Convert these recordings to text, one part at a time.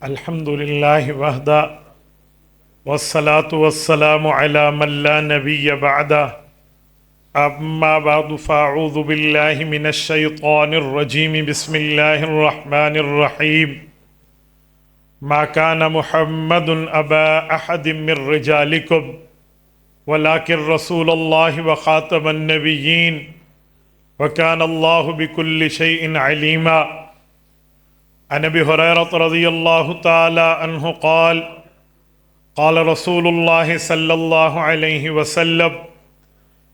الحمد لله وحده والصلاة والسلام على من لا نبي بعده أما بعد فأعوذ بالله من الشيطان الرجيم بسم الله الرحمن الرحيم ما كان محمد أبا أحد من رجالكم ولكن رسول الله وخاتم النبيين وكان الله بكل شيء عليما عن ابي هريرة رضي الله تعالى عنه قال قال رسول الله صلى الله عليه وسلم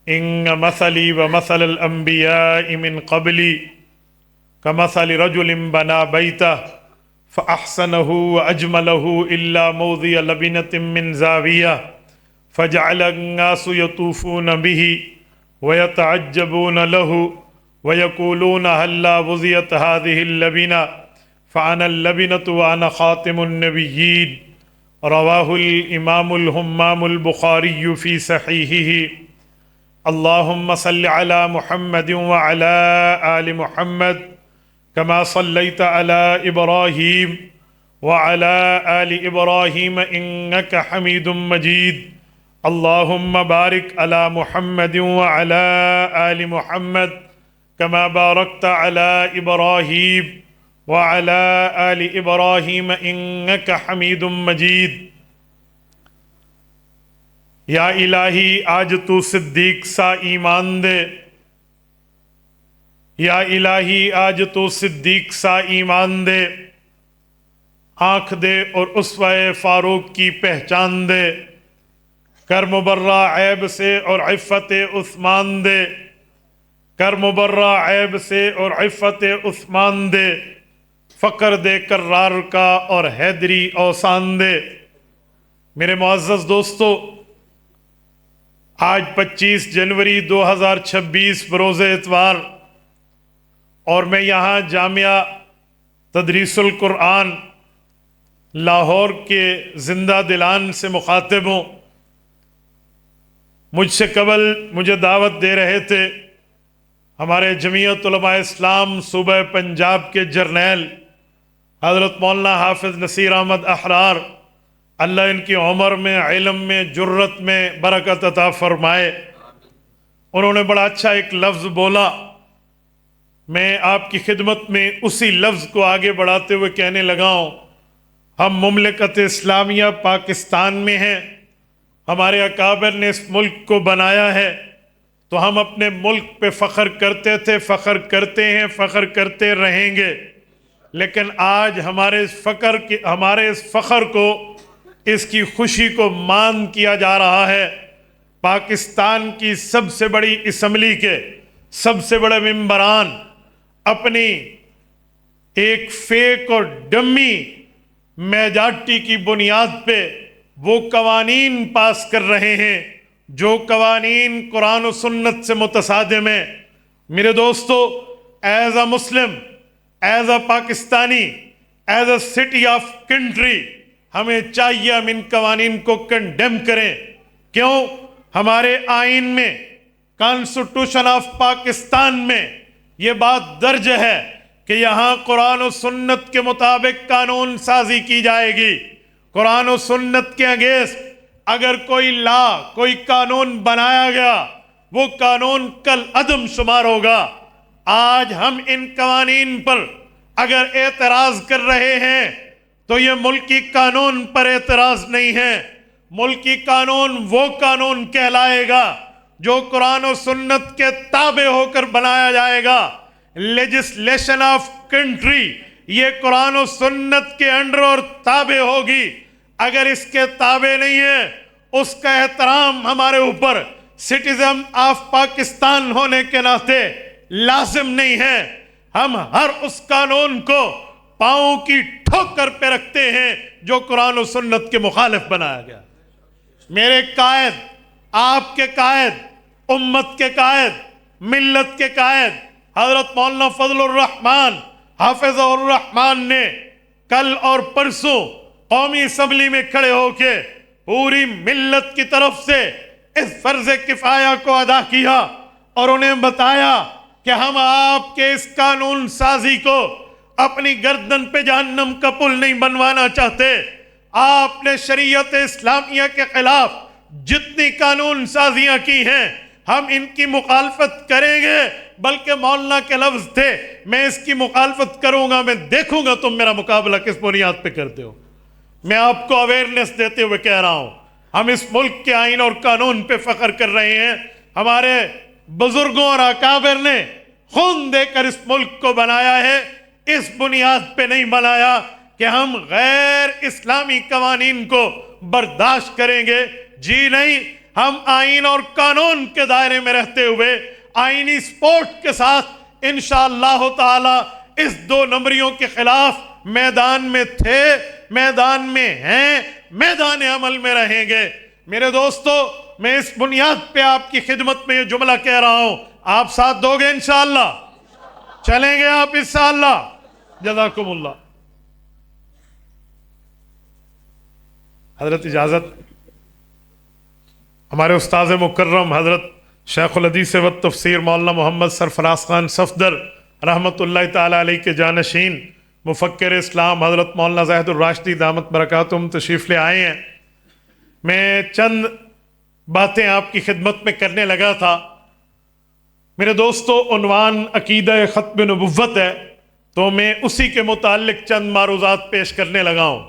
إن مثلي ومثل الأنبياء من قبلي كمثل رجل بنى بيته فأحسنه وأجمله إلا موضع لبنة من زاوية فجعل الناس يطوفون به ويتعجبون له ويقولون هلا وضعت هذه اللبنة فأنا اللبنة وأنا خاتم النبيين رواه الإمام الهمام البخاري في صحيحه اللهم صل على محمد وعلى آل محمد كما صليت على إبراهيم وعلى آل إبراهيم إنك حميد مجيد اللهم بارك على محمد وعلى آل محمد كما باركت على إبراهيم وعلى آل إبراهيم إنك حميد مجيد یا الہی آج تو صدیق سا ایمان دے یا الہی آج تو صدیق سا ایمان دے آنکھ دے اور اسوہ فاروق کی پہچان دے کر مبرہ عیب سے اور عفت عثمان دے کر مبرہ عیب سے اور عفت عثمان دے فقر دے کرار کا اور حیدری اوسان دے میرے معزز دوستو آج 25 جنوری 2026 بروز اتوار اور میں یہاں جامعہ تدریس القرآن لاہور کے زندہ دلان سے مخاطب ہوں مجھ سے قبل مجھے دعوت دے رہے تھے ہمارے جمعیت علماء اسلام صوبہ پنجاب کے جرنیل حضرت مولانا حافظ نصیر احمد احرار اللہ ان کی عمر میں علم میں جرت میں برکت عطا فرمائے انہوں نے بڑا اچھا ایک لفظ بولا میں آپ کی خدمت میں اسی لفظ کو آگے بڑھاتے ہوئے کہنے لگا ہوں ہم مملکت اسلامیہ پاکستان میں ہیں ہمارے اکابر نے اس ملک کو بنایا ہے تو ہم اپنے ملک پہ فخر کرتے تھے فخر کرتے ہیں فخر کرتے رہیں گے لیکن آج ہمارے اس فخر کو اس کی خوشی کو مان کیا جا رہا ہے پاکستان کی سب سے بڑی اسمبلی کے سب سے بڑے ممبران اپنی ایک فیک اور ڈمی میجارٹی کی بنیاد پہ وہ قوانین پاس کر رہے ہیں جو قوانین قرآن و سنت سے متصادم ہیں میرے دوستو as a Muslim as a Pakistani as a city of country ہمیں چاہیے ہم ان قوانین کو کنڈیم کریں کیوں ہمارے آئین میں کانسٹیٹیوشن آف پاکستان میں یہ بات درج ہے کہ یہاں قرآن و سنت کے مطابق قانون سازی کی جائے گی قرآن و سنت کے اگینسٹ اگر کوئی کوئی قانون بنایا گیا وہ قانون کل عدم شمار ہوگا آج ہم ان قوانین پر اگر اعتراض کر رہے ہیں تو یہ ملکی قانون پر اعتراض نہیں ہے ملکی قانون وہ قانون کہلائے گا جو قرآن و سنت کے تابع ہو کر بنایا جائے گا لیجسلیشن آف کنٹری یہ قرآن و سنت کے انڈر اور تابع ہوگی اگر اس کے تابع نہیں ہے اس کا احترام ہمارے اوپر سٹیزن آف پاکستان ہونے کے ناطے لازم نہیں ہے ہم ہر اس قانون کو پاؤں کی ٹھوکر پہ رکھتے ہیں جو قرآن و سنت کے مخالف بنایا گیا میرے قائد آپ کے قائد امت کے قائد ملت کے قائد حضرت مولانا فضل الرحمان حافظ الرحمان نے کل اور پرسوں قومی اسمبلی میں کھڑے ہو کے پوری ملت کی طرف سے اس فرض کفایہ کو ادا کیا اور انہیں بتایا کہ ہم آپ کے اس قانون سازی کو اپنی گردن پہ جہنم کا پل نہیں بنوانا چاہتے۔ آپ نے شریعت اسلامیہ کے خلاف جتنی قانون سازیاں کی ہیں ہم ان کی مخالفت کریں گے، بلکہ مولانا کے لفظ تھے میں اس کی مخالفت کروں گا، میں دیکھوں گا تم میرا مقابلہ کس بنیاد پہ کرتے ہو۔ میں آپ کو اویئرنیس دیتے ہوئے کہہ رہا ہوں، ہم اس ملک کے آئین اور قانون پہ فخر کر رہے ہیں۔ ہمارے بزرگوں اور اکابر نے خون دے کر اس ملک کو بنایا ہے، اس بنیاد پہ نہیں بنایا کہ ہم غیر اسلامی قوانین کو برداشت کریں گے۔ جی نہیں، ہم آئین اور قانون کے دائرے میں رہتے ہوئے آئینی سپورٹ کے ساتھ انشاءاللہ تعالی اس 2 نمبریوں کے خلاف میدان میں تھے، میدان میں ہیں، میدان عمل میں رہیں گے۔ میرے دوستو، میں اس بنیاد پہ آپ کی خدمت میں یہ جملہ کہہ رہا ہوں، آپ ساتھ دو گے انشاءاللہ؟ چلیں گے آپ انشاءاللہ؟ جزاکم اللہ۔ حضرت اجازت، ہمارے استاذ مکرم حضرت شیخ الحدیث و تفسیر مولانا محمد سرفراز خان صفدر رحمۃ اللہ تعالیٰ علیہ کے جانشین مفکر اسلام حضرت مولانا زاہد الراشدی دامت برکاتہم تشریف لے آئے ہیں۔ میں چند باتیں آپ کی خدمت میں کرنے لگا تھا۔ میرے دوستو، عنوان عقیدہ ختم نبوت ہے، تو میں اسی کے متعلق چند معروضات پیش کرنے لگا ہوں۔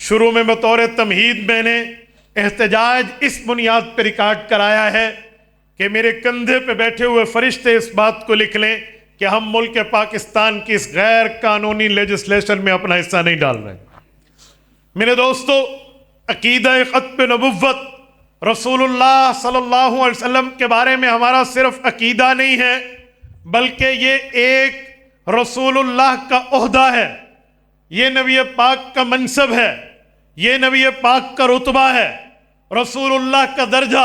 شروع میں بطور تمہید میں نے احتجاج اس بنیاد پہ ریکارڈ کرایا ہے کہ میرے کندھے پہ بیٹھے ہوئے فرشتے اس بات کو لکھ لیں کہ ہم ملک پاکستان کی اس غیر قانونی لیجسلیشن میں اپنا حصہ نہیں ڈال رہے۔ میرے دوستو، عقیدہ ختم نبوت رسول اللہ صلی اللہ علیہ وسلم کے بارے میں ہمارا صرف عقیدہ نہیں ہے، بلکہ یہ ایک رسول اللہ کا عہدہ ہے، یہ نبی پاک کا منصب ہے، یہ نبی پاک کا رتبہ ہے، رسول اللہ کا درجہ،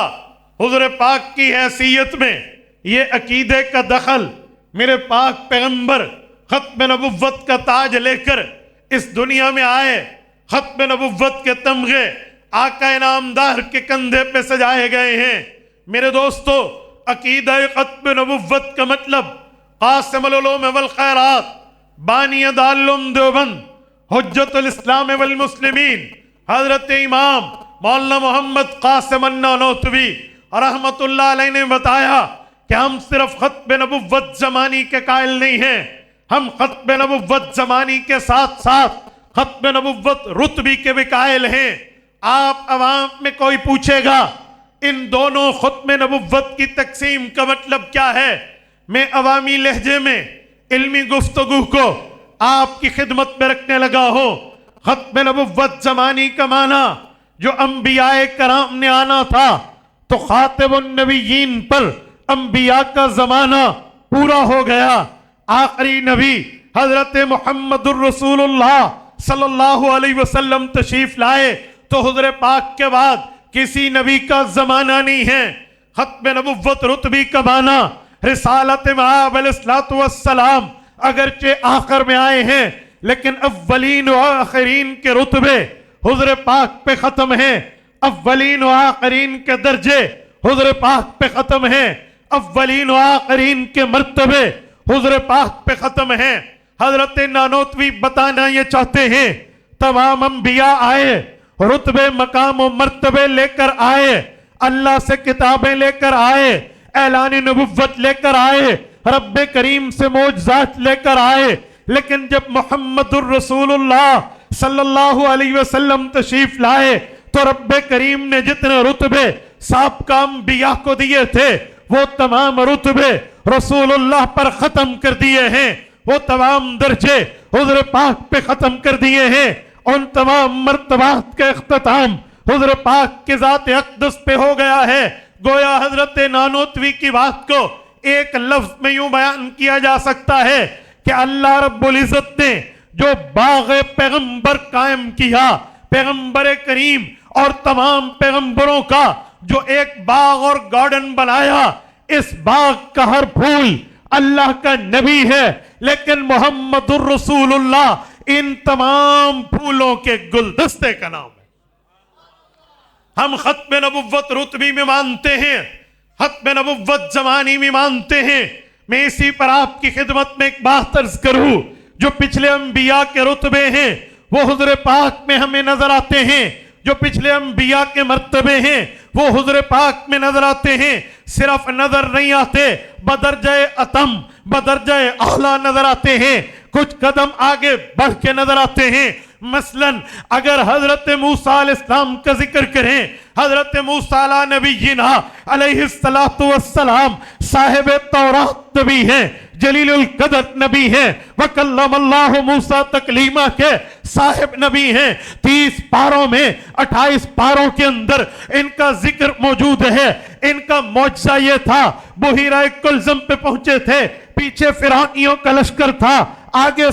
حضور پاک کی حیثیت میں یہ عقیدے کا دخل۔ میرے پاک پیغمبر ختم نبوت کا تاج لے کر اس دنیا میں آئے، ختم نبوت کے تمغے آقا انعامدار کے کندھے پہ سجائے گئے ہیں۔ میرے دوستو، عقیدہ ختم نبوت کا مطلب قاسم العلوم والخیرات، بانی دارالعلوم دیوبند، حجت الاسلام والمسلمین، حضرت امام مولانا محمد قاسم النانوتوی رحمت اللہ علیہ نے بتایا کہ ہم صرف ختم نبوت زمانی کے قائل نہیں ہیں، ہم ختم نبوت زمانی کے ساتھ ساتھ ختم نبوت رتبی کے بھی قائل ہیں۔ آپ عوام میں کوئی پوچھے گا ان دونوں ختم نبوت کی تقسیم کا مطلب کیا ہے، میں عوامی لہجے میں علمی گفتگو کو آپ کی خدمت میں رکھنے لگا ہوں۔ ختم نبوت زمانی کا معنی جو انبیاء کرام نے آنا تھا تو خاتم النبیین پر انبیاء کا زمانہ پورا ہو گیا، آخری نبی حضرت محمد الرسول اللہ صلی اللہ علیہ وسلم تشریف لائے تو حضور پاک کے بعد کسی نبی کا زمانہ نہیں ہے۔ ختم نبوت رتبی کا معنی رسالت مآب علیہ السلام اگرچہ آخر میں آئے ہیں لیکن اولین و آخرین کے رتبے حضور پاک پہ ختم ہیں، اولین و آخرین کے درجے حضور پاک پہ ختم ہیں، اولین و آخرین کے مرتبے حضور پاک پہ ختم ہیں۔ حضرت نانوتوی بتانا یہ چاہتے ہیں تمام انبیاء آئے، رتبے مقام و مرتبے لے کر آئے، اللہ سے کتابیں لے کر آئے، اعلان نبوت لے کر آئے، رب کریم سے معجزات لے کر آئے، لیکن جب محمد الرسول اللہ صلی اللہ علیہ وسلم تشریف لائے تو رب کریم نے جتنے رتبے سابقہ انبیاء کو دیے تھے وہ تمام رتبے رسول اللہ پر ختم کر دیے ہیں، وہ تمام درجے حضور پاک پہ ختم کر دیے ہیں، ان تمام مرتبات کا اختتام حضور پاک کے ذات اقدس پہ ہو گیا ہے۔ گویا حضرت نانوتوی کی بات کو ایک لفظ میں یوں بیان کیا جا سکتا ہے کہ اللہ رب العزت نے جو باغ پیغمبر قائم کیا، پیغمبر کریم اور تمام پیغمبروں کا جو ایک باغ اور گارڈن بنایا، اس باغ کا ہر پھول اللہ کا نبی ہے، لیکن محمد الرسول اللہ ان تمام پھولوں کے گلدستے کا نام ہے۔ ہم ختم نبوت رتبی میں مانتے ہیں، ختم نبوت زمانی میں مانتے ہیں۔ میں اسی پر آپ کی خدمت میں ایک بات عرض کروں، جو پچھلے انبیاء کے رتبے ہیں وہ حضور پاک میں ہمیں نظر آتے ہیں، جو پچھلے انبیاء کے مرتبے ہیں وہ حضور پاک میں نظر آتے ہیں۔ صرف نظر نہیں آتے، بدرجہ اتم بدرجہ اعلیٰ نظر آتے ہیں، کچھ قدم آگے بڑھ کے نظر آتے ہیں۔ مثلا اگر حضرت موسیٰ علیہ السلام کا ذکر کریں، حضرت موسیٰ علیہ نبینا علیہ السلام صاحب تورات نبی ہیں، جلیل القدر نبی ہیں، وکلم اللہ موسیٰ تکلیمہ کے صاحب نبی ہیں۔ 30 پاروں میں 28 پاروں کے اندر ان کا ذکر موجود ہے۔ ان کا معجزہ یہ تھا، بحیرہ کلزم پہ پہنچے تھے، پیچھے فرعونیوں کا لشکر تھا، آگے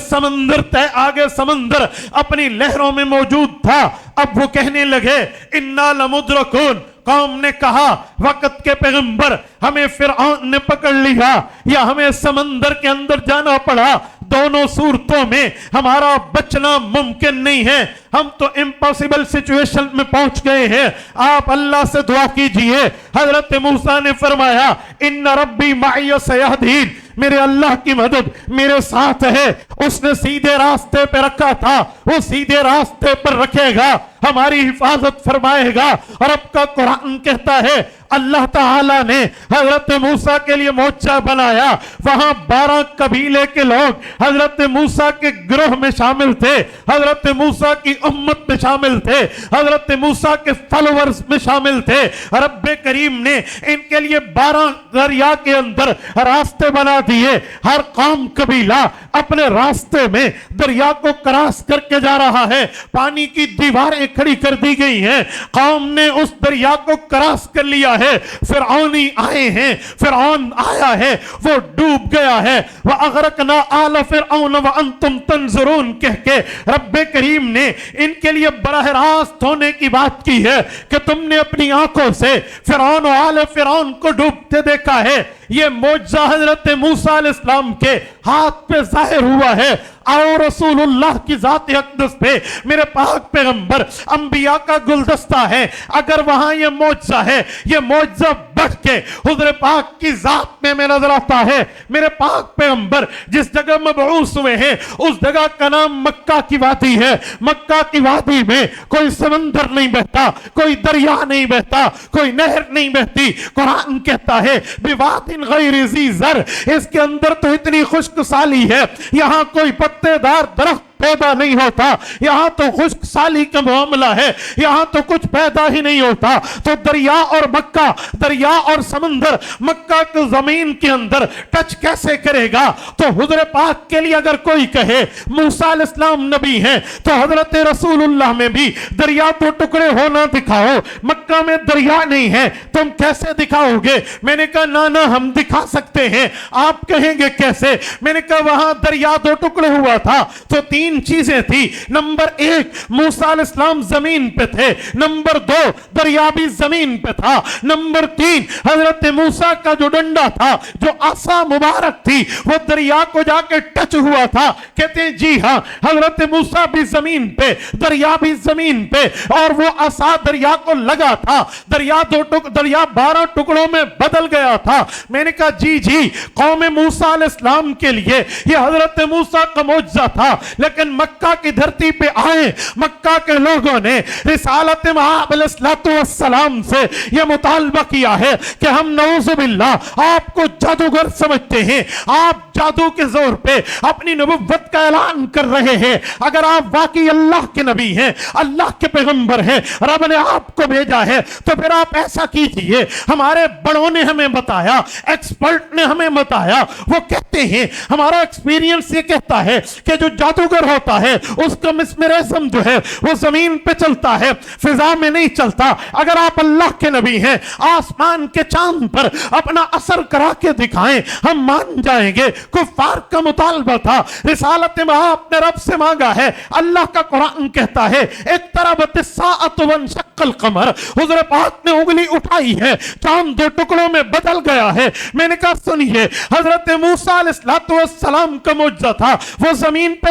سمندر اپنی لہروں میں موجود تھا۔ اب وہ کہنے لگے اِنَّا لَمُدْرَكُونَ، قوم نے کہا وقت کے پیغمبر ہمیں فرعون نے پکڑ لیا یا ہمیں سمندر کے اندر جانا پڑا، دونوں صورتوں میں ہمارا بچنا ممکن نہیں ہے، ہم تو امپاسبل سچویشن میں پہنچ گئے ہیں، آپ اللہ سے دعا کیجئے۔ حضرت موسیٰ نے فرمایا ان ربی معی سیہدین، میرے اللہ کی مدد میرے ساتھ ہے، اس نے سیدھے راستے پہ رکھا تھا، وہ سیدھے راستے پر رکھے گا، ہماری حفاظت فرمائے گا۔ اور اب کا قرآن کہتا ہے اللہ تعالیٰ نے حضرت موسیٰ کے لیے معجزہ بنایا، وہاں 12 قبیلے کے لوگ حضرت موسیٰ کے گروہ میں شامل تھے، حضرت موسیٰ کی امت میں شامل تھے، حضرت موسیٰ کے فالورز میں شامل تھے۔ رب کریم نے ان کے لیے 12 دریا کے اندر راستے بنا دیے، ہر قوم قبیلہ اپنے راستے میں دریا کو کراس کر کے جا رہا ہے، پانی کی دیواریں کھڑی کر دی گئی ہیں، قوم نے اس دریا کو کراس کر لیا ہے۔ فرعونی آئے ہیں، فرعون آیا ہے، وہ ڈوب گیا ہے، وَأَغْرَقْنَا آلَ فِرْعَوْنَ وَأَنْتُمْ تَنْظُرُونَ کہہ کے رب کریم نے ان کے لیے براہ راست ہونے کی بات کی ہے کہ تم نے اپنی آنکھوں سے فرعون و آل فرعون کو ڈوبتے دیکھا ہے۔ یہ معجزہ حضرت موسیٰ علیہ السلام کے ہاتھ پہ ظاہر ہوا ہے، اور رسول اللہ کی ذات اقدس پہ میرے پاک پیغمبر انبیاء کا گلدستہ ہے۔ اگر وہاں یہ معجزہ ہے، یہ معجزہ بڑھ کے حضور پاک کی ذات میں نظر آتا ہے۔ میرے پاک پیغمبر جس جگہ مبعوث ہوئے ہیں اس جگہ کا نام مکہ کی وادی ہے۔ مکہ کی وادی میں کوئی سمندر نہیں بہتا، کوئی دریا نہیں بہتا، کوئی نہر نہیں بہتی۔ قرآن کہتا ہے بِوَادٍ غَيْرِ ذِي زَرْعٍ، اس کے اندر تو اتنی خشک سالی ہے، یہاں کوئی پتے دار درخت پیدا نہیں ہوتا، یہاں تو خشک سالی کا معاملہ ہے، یہاں تو کچھ پیدا ہی نہیں ہوتا۔ تو دریا اور مکہ، دریا اور سمندر مکہ کی زمین کے اندر ٹچ کیسے کرے گا؟ تو حضور پاک کے لیے اگر کوئی کہے موسیٰ علیہ السلام نبی ہیں تو حضرت رسول اللہ میں بھی دریا تو ٹکڑے ہونا دکھاؤ، مکہ میں دریا نہیں ہے، تم کیسے دکھاؤ گے؟ میں نے کہا نانا ہم دکھا سکتے ہیں، آپ کہیں گے کیسے؟ میں نے کہا وہاں دریا دو ٹکڑے ہوا تھا تو 3 چیزیں تھی۔ نمبر 1 موسیٰ علیہ السلام زمین پہ تھے، نمبر 2 دریا بھی زمین پہ تھا، نمبر 3 حضرت موسیٰ کا جو ڈنڈا تھا، جو عصا مبارک تھی، وہ دریا کو جا کے ٹچ ہوا تھا۔ کہتے ہیں جی ہاں، حضرت موسیٰ بھی زمین پہ، دریا بھی زمین پہ، اور وہ عصا دریا کو لگا تھا، دریا 12 ٹکڑوں میں بدل گیا تھا۔ میں نے کہا جی قوم موسیٰ علیہ السلام کے لیے یہ حضرت موسیٰ کا معجزہ تھا، لیکن مکہ کی دھرتی پہ آئے مکہ کے لوگوں نے رسالت محمد علیہ السلام سے یہ مطالبہ کیا ہے کہ ہم نعوذ باللہ آپ کو جادوگر سمجھتے ہیں، آپ جادو کے زور پہ اپنی نبوت کا اعلان کر رہے ہیں، اگر آپ واقعی اللہ کے نبی ہیں، اللہ کے پیغمبر ہیں، رب نے آپ کو بھیجا ہے، تو پھر آپ ایسا کیجئے۔ ہمارے بڑوں نے ہمیں بتایا، ایکسپرٹ نے ہمیں بتایا، وہ کہتے ہیں ہمارا ایکسپیرینس یہ کہتا ہے کہ جو جادوگر ہوتا ہے اس کا مسمرزم جو ہے وہ زمین پہ چلتا ہے، فضا میں نہیں چلتا۔ اگر آپ اللہ کے نبی ہیں، آسمان کے چاند پر اپنا اثر کرا کے دکھائیں، ہم مان جائیں گے۔ کفار کا مطالبہ تھا، رسالت میں آپ نے رب سے مانگا ہے۔ اللہ کا قرآن کہتا ہے اقتربت الساعۃ وانشق القمر، حضور پاک نے انگلی اٹھائی ہے، چاند 2 ٹکڑوں میں بدل گیا ہے۔ میں نے کہا سنیے، حضرت موسیٰ علیہ السلام کا معجزہ تھا، وہ زمین پہ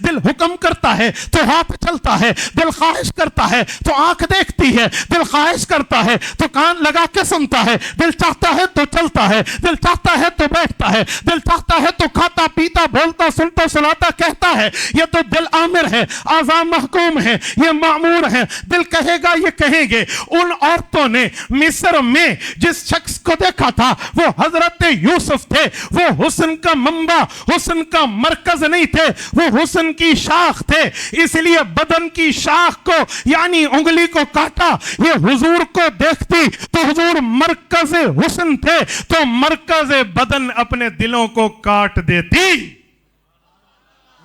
دل حکم کرتا ہے تو ہاتھ چلتا ہے, دل خواہش کرتا ہے تو آنکھ دیکھتی ہے, دل خواہش کرتا ہے تو کان لگا کے سنتا ہے, دل چاہتا ہے تو چلتا ہے, دل چاہتا ہے تو بیٹھتا ہے, دل چاہتا ہے تو کھاتا پیتا بولتا سنتا سناتا کہتا ہے. یہ تو دل آمر ہے, اعضاء محکوم ہے, یہ معمور ہے. دل کہے گا یہ کہیں گے. ان عورتوں نے مصر میں جس شخص کو دیکھا تھا وہ حضرت یوسف تھے. وہ حسن کا منبع, حسن کا مرکز نہیں تھے, وہ حسن کی شاخ تھے. اس لیے بدن کی شاخ کو یعنی انگلی کو کاٹا. یہ حضور کو دیکھتی تو حضور مرکز حسن تھے, تو مرکز بدن اپنے دلوں کو کاٹ دیتی.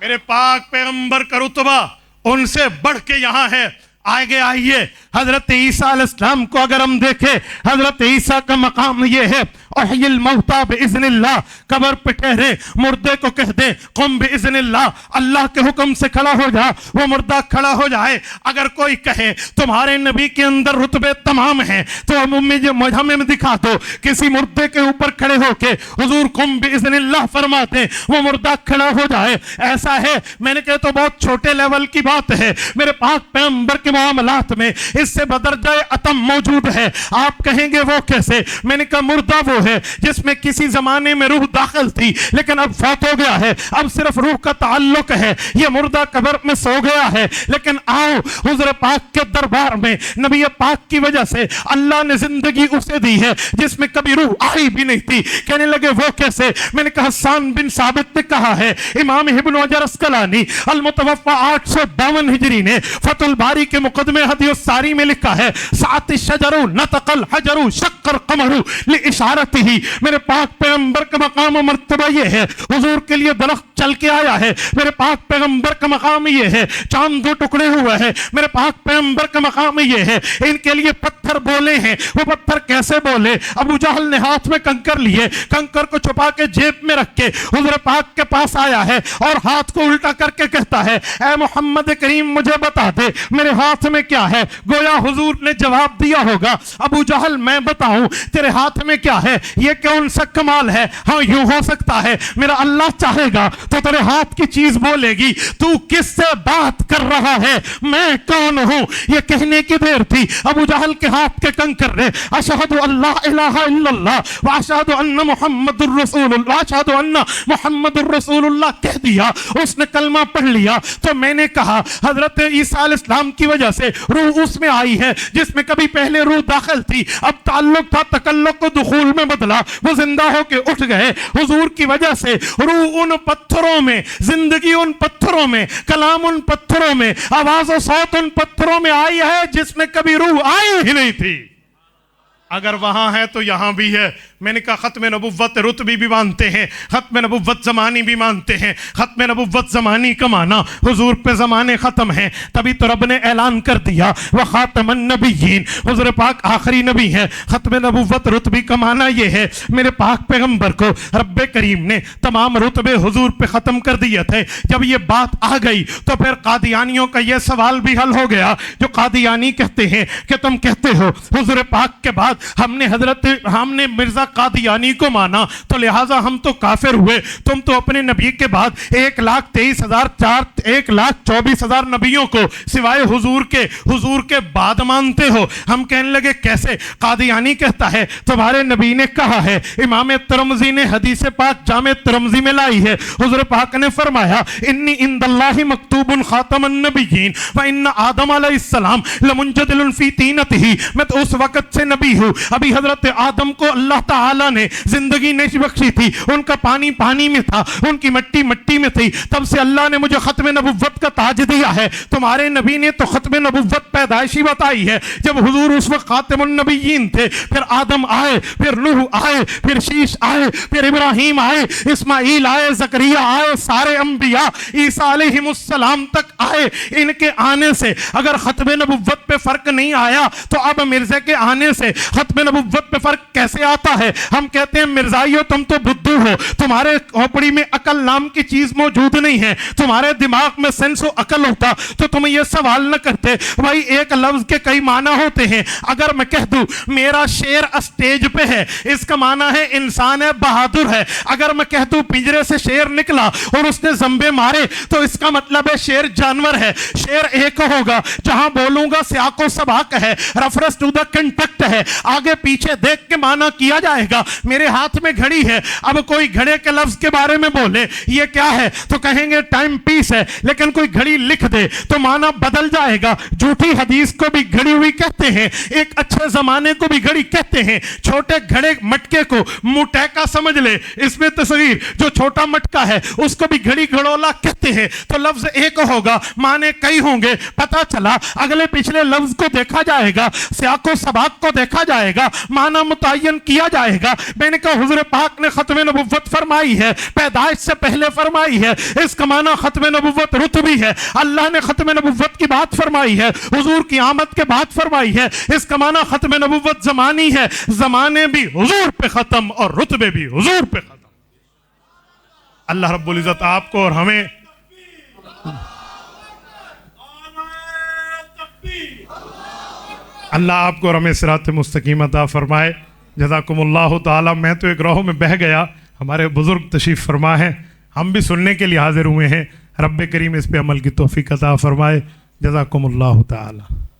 میرے پاک پیغمبر کا رتبہ ان سے بڑھ کے یہاں ہے. آگے آئیے, حضرت عیسیٰ علیہ السلام کو اگر ہم دیکھیں, حضرت عیسیٰ کا مقام یہ ہے احیی الموتى باذن اللہ, قبر پہ ٹھہرے مردے کو کہہ دے قم باذن اللہ, اللہ کے حکم سے کھڑا ہو جا, وہ مردہ کھڑا ہو جائے. اگر کوئی کہے تمہارے نبی کے اندر رتبے تمام ہیں تو ہمیں دکھا دو کسی مردے کے اوپر کھڑے ہو کے حضور قم باذن اللہ فرماتے وہ مردہ کھڑا ہو جائے. ایسا ہے, میں نے کہا تو بہت چھوٹے لیول کی بات ہے. میرے پاک پیغمبر کے معاملات میں اس سے بدرجہ اتم موجود ہے. آپ کہیں گے وہ کیسے؟ میں نے کہا مردہ وہ ہے جس میں کسی زمانے میں روح داخل تھی لیکن اب فوت ہو گیا ہے, اب صرف روح کا تعلق ہے. یہ مردہ قبر میں سو گیا ہے, لیکن آؤ حضور پاک کے دربار میں نبی پاک کی وجہ سے اللہ نے زندگی اسے دی ہے جس میں کبھی روح آئی بھی نہیں تھی. کہنے لگے وہ کیسے؟ میں نے کہا حسان بن ثابت نے کہا ہے, امام ابن حجر اسقلانی المتوفى 852 ہجری نے فتح الباری کے مقدمے حدیث الساری میں لکھا ہے ساعت الشجر نطق الحجر شق القمر لاشارته. میرے پاک پیغمبر کا مقام و مرتبہ یہ ہے, حضور کے لیے درخت چل کے آیا ہے. میرے پاک پیغمبر کا مقام یہ ہے, چاند 2 ٹکڑے ہوا ہے. میرے پاک پیغمبر کا مقام یہ ہے, ان کے لیے پتھر بولے ہیں. وہ پتھر کیسے بولے؟ ابو جہل نے ہاتھ میں کنکر لیے, کنکر کو چھپا کے جیب میں رکھ کے حضور پاک کے پاس آیا ہے اور ہاتھ کو الٹا کر کے کہتا ہے اے محمد کریم مجھے بتا دے میرے ہاتھ میں کیا ہے. گویا حضور نے جواب دیا ہوگا ابو جہل میں بتاؤں تیرے ہاتھ میں کیا ہے؟ یہ کون سا کمال ہے؟ ہاں یوں ہو سکتا ہے میرا اللہ چاہے گا تو تیرے ہاتھ کی چیز بولے گی. تو کس سے بات کر رہا ہے؟ میں کون ہوں؟ یہ کہنے کی دیر تھی ابو جہل کے ہاتھ کے کنکر نے اشہد اللہ الہ الا اللہ واشہد ان محمد الرسول اللہ, اشہد ان محمد الرسول اللہ کہہ دیا. اس نے کلمہ پڑھ لیا. تو میں نے کہا حضرت عیسیٰ علیہ السلام کی وجہ سے روح اس میں آئی ہے جس میں کبھی پہلے روح داخل تھی, اب تعلق تھا تکلق کو دخول میں بدلا, وہ زندہ ہو کے اٹھ گئے. حضور کی وجہ سے روح ان پتھروں میں, زندگی ان پتھروں میں, کلام ان پتھروں میں, آواز و صوت ان پتھروں میں آئی ہے جس میں کبھی روح آئی ہی نہیں تھی. اگر وہاں ہے تو یہاں بھی ہے. میں نے کہا ختم نبوت رتبی بھی مانتے ہیں, ختم نبوت زمانی بھی مانتے ہیں. ختم نبوت زمانی کا معنی حضور پہ زمانے ختم ہیں, تبھی تو رب نے اعلان کر دیا وخاتم النبیین, حضور پاک آخری نبی ہے. ختم نبوت رتبی کا معنی یہ ہے میرے پاک پیغمبر کو رب کریم نے تمام رتبے حضور پہ ختم کر دیے تھے. جب یہ بات آ گئی تو پھر قادیانیوں کا یہ سوال بھی حل ہو گیا, جو قادیانی کہتے ہیں کہ تم کہتے ہو حضور پاک کے بعد ہم نے مرزا قادیانی کو مانا تو لہٰذا ہم تو کافر ہوئے. تم تو اپنے نبی کے بعد 1,23,000 نبیوں کو سوائے حضور کے بعد مانتے ہو. ہم کہنے لگے کیسے؟ قادیانی کہتا ہے تمہارے نبی نے کہا ہے, امام ترمذی نے حدیث پاک جامع ترمذی میں لائی ہے, حضور پاک نے فرمایا انی عند اللہ مکتوب خاتم النبیین وان آدم علیہ السلام لمنجدل فی طینتہ. میں تو اس وقت سے نبی ہوں, ابھی حضرت آدم کو اللہ تعالیٰ نے زندگی نہیں بخشی تھی, ان کا پانی پانی میں تھا, ان کی مٹی مٹی میں تھی, تب سے اللہ نے مجھے ختم نبوت کا تاج دیا ہے. تمہارے نبی نے تو ختم نبوت پیدائشی بتائی ہے, جب حضور اس وقت خاتم النبیین تھے. پھر آدم آئے, پھر نوح آئے, پھر شیش آئے, پھر ابراہیم آئے, اسماعیل آئے, زکریا آئے, سارے انبیاء عیسیٰ علیہ السلام تک آئے. ان کے آنے سے اگر ختم نبوت پہ فرق نہیں آیا تو اب مرزا کے آنے سے ختم نبوت میں فرق کیسے آتا ہے؟ ہم کہتے ہیں مرزائیو تم تو بدھو ہو، تمہارے کھوپڑی میں عقل نام کی چیز موجود نہیں ہے، تمہارے دماغ میں سینس و عقل ہوتا تو تم یہ سوال نہ کرتے۔ بھائی ایک لفظ کے کئی معنی ہوتے ہیں۔ اگر میں کہہ دوں میرا شیر اسٹیج پہ ہے، اس کا معنی ہے انسان ہے، بہادر ہے۔ اگر میں کہہ دوں پنجرے سے شیر نکلا اور اس نے زمبے مارے تو اس کا مطلب ہے شیر جانور ہے۔ شیر ایک ہوگا، جہاں بولوں گا سیاق و سباق ہے، ریفرنس ٹو دا کنٹیکٹ ہے، آگے پیچھے دیکھ کے معنی کیا جائے گا۔ میرے ہاتھ میں گھڑی ہے، اب کوئی گھڑے کے لفظ کے بارے میں بولے یہ کیا ہے تو کہیں گے ٹائم پیس ہے، لیکن کوئی گھڑی لکھ دے تو معنی بدل جائے گا۔ جھوٹی حدیث کو بھی گھڑی ہوئی کہتے ہیں، ایک اچھے زمانے کو بھی گھڑی کہتے ہیں۔ چھوٹے گھڑے مٹکے کو مٹیکا سمجھ لے، اس میں تصویر جو چھوٹا مٹکا ہے اس کو بھی گھڑی گھڑولا کہتے ہیں۔ تو لفظ ایک ہوگا، معنی کئی ہوں گے۔ پتہ چلا اگلے پچھلے لفظ کو دیکھا جائے گا، سیاق و سباق کو دیکھا جائے گا، معنی متعین کیا جائے گا۔ میں نے کہا حضور پاک نے ختم نبوت فرمائی ہے، پیدائش سے پہلے فرمائی ہے، اس کا معنی ختم نبوت رتبی ہے۔ اللہ نے ختم نبوت کی بات فرمائی ہے، حضور کی آمد کے بعد فرمائی ہے، اس کا معنی ختم نبوت زمانی ہے۔ زمانے بھی حضور پہ ختم اور رتبے بھی حضور پہ ختم۔ اللہ رب العزت آپ کو اور ہمیں اللہ آپ کو اور ہمیں صراط مستقیم عطا فرمائے۔ جزاکم اللہ تعالی۔ میں تو ایک راہوں میں بہہ گیا، ہمارے بزرگ تشریف فرما ہیں، ہم بھی سننے کے لیے حاضر ہوئے ہیں۔ رب کریم اس پہ عمل کی توفیق عطا فرمائے۔ جزاکم اللہ تعالی۔